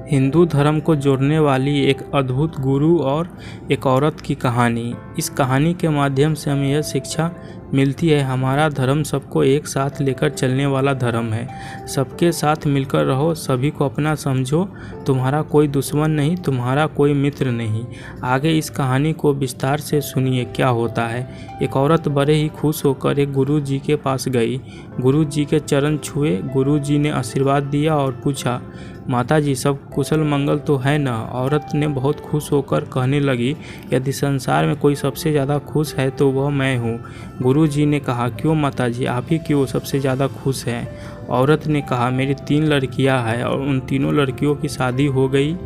हिंदू धर्म को जोड़ने वाली एक अद्भुत गुरु और एक औरत की कहानी। इस कहानी के माध्यम से हमें यह शिक्षा मिलती है, हमारा धर्म सबको एक साथ लेकर चलने वाला धर्म है। सबके साथ मिलकर रहो, सभी को अपना समझो, तुम्हारा कोई दुश्मन नहीं, तुम्हारा कोई मित्र नहीं। आगे इस कहानी को विस्तार से सुनिए क्या होता है। एक औरत बड़े ही खुश होकर एक गुरु जी के पास गई। गुरु जी के चरण छुए। गुरु जी ने आशीर्वाद दिया और पूछा, माता जी सब कुशल मंगल तो है ना? औरत ने बहुत खुश होकर कहने लगी, यदि संसार में कोई सबसे ज़्यादा खुश है तो वह मैं हूँ। गुरु जी ने कहा, क्यों माता जी, आप ही क्यों सबसे ज़्यादा खुश हैं? औरत ने कहा, मेरी 3 लड़कियाँ हैं और उन तीनों लड़कियों की शादी हो गई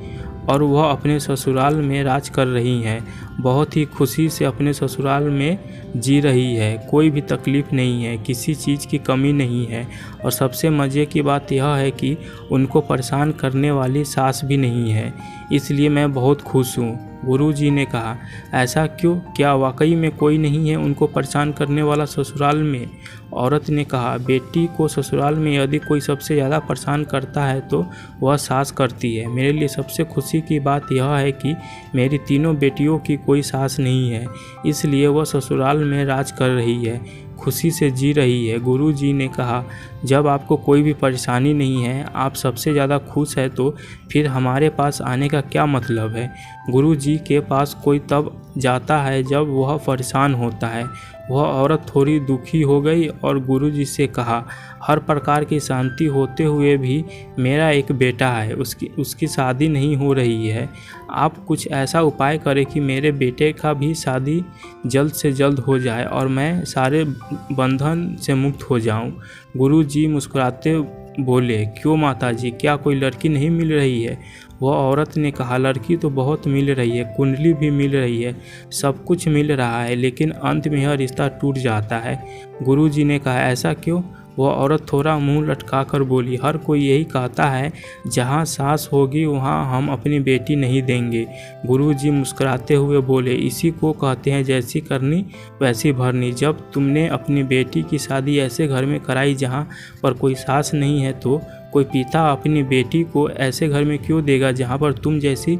और वह अपने ससुराल में राज कर रही हैं। बहुत ही खुशी से अपने ससुराल में जी रही है, कोई भी तकलीफ़ नहीं है, किसी चीज़ की कमी नहीं है और सबसे मज़े की बात यह है कि उनको परेशान करने वाली सास भी नहीं है, इसलिए मैं बहुत खुश हूँ। गुरु जी ने कहा, ऐसा क्यों? क्या वाकई में कोई नहीं है उनको परेशान करने वाला ससुराल में? औरत ने कहा, बेटी को ससुराल में यदि कोई सबसे ज़्यादा परेशान करता है तो वह सास करती है। मेरे लिए सबसे खुशी की बात यह है कि मेरी तीनों बेटियों की कोई सास नहीं है, इसलिए वह ससुराल में राज कर रही है, खुशी से जी रही है। गुरु जी ने कहा, जब आपको कोई भी परेशानी नहीं है, आप सबसे ज़्यादा खुश है, तो फिर हमारे पास आने का क्या मतलब है? गुरु जी के पास कोई तब जाता है जब वह परेशान होता है। वह औरत थोड़ी दुखी हो गई और गुरु जी से कहा, हर प्रकार की शांति होते हुए भी मेरा एक बेटा है, उसकी शादी नहीं हो रही है। आप कुछ ऐसा उपाय करें कि मेरे बेटे का भी शादी जल्द से जल्द हो जाए और मैं सारे बंधन से मुक्त हो जाऊं। गुरु जी मुस्कुराते बोले, क्यों माता जी, क्या कोई लड़की नहीं मिल रही है? वह औरत ने कहा, लड़की तो बहुत मिल रही है, कुंडली भी मिल रही है, सब कुछ मिल रहा है, लेकिन अंत में यह रिश्ता टूट जाता है। गुरु जी ने कहा, ऐसा क्यों? वह औरत थोड़ा मुंह लटकाकर बोली, हर कोई यही कहता है, जहाँ सास होगी वहाँ हम अपनी बेटी नहीं देंगे। गुरु जी मुस्कुराते हुए बोले, इसी को कहते हैं जैसी करनी वैसी भरनी। जब तुमने अपनी बेटी की शादी ऐसे घर में कराई जहाँ पर कोई सास नहीं है, तो कोई पिता अपनी बेटी को ऐसे घर में क्यों देगा जहाँ पर तुम जैसी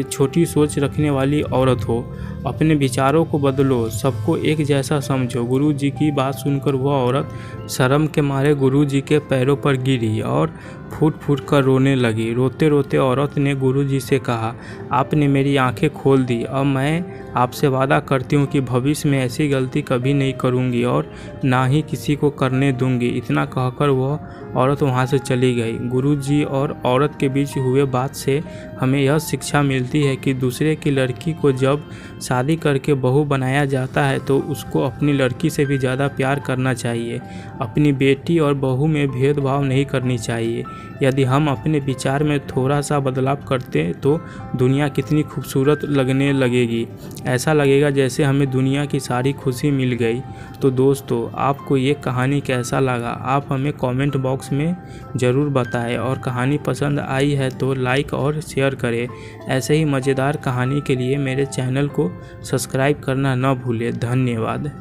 छोटी सोच रखने वाली औरत हो? अपने विचारों को बदलो, सबको एक जैसा समझो। गुरु जी की बात सुनकर वह औरत शर्म के मारे गुरु जी के पैरों पर गिरी और फूट फूट कर रोने लगी। रोते रोते औरत ने गुरु जी से कहा, आपने मेरी आंखें खोल दी, अब मैं आपसे वादा करती हूँ कि भविष्य में ऐसी गलती कभी नहीं करूँगी और ना ही किसी को करने दूँगी। इतना कहकर वह औरत वहाँ से चली गई। गुरु जी और औरत के बीच हुए बात से हमें यह शिक्षा मिलती है कि दूसरे की लड़की को जब शादी करके बहू बनाया जाता है तो उसको अपनी लड़की से भी ज़्यादा प्यार करना चाहिए। अपनी बेटी और बहू में भेदभाव नहीं करनी चाहिए। यदि हम अपने विचार में थोड़ा सा बदलाव करते तो दुनिया कितनी खूबसूरत लगने लगेगी। ऐसा लगेगा जैसे हमें दुनिया की सारी खुशी मिल गई। तो दोस्तों, आपको ये कहानी कैसा लगा? आप हमें कमेंट बॉक्स में ज़रूर बताएं और कहानी पसंद आई है तो लाइक और शेयर करें। ऐसे ही मज़ेदार कहानी के लिए मेरे चैनल को सब्सक्राइब करना न भूलें। धन्यवाद।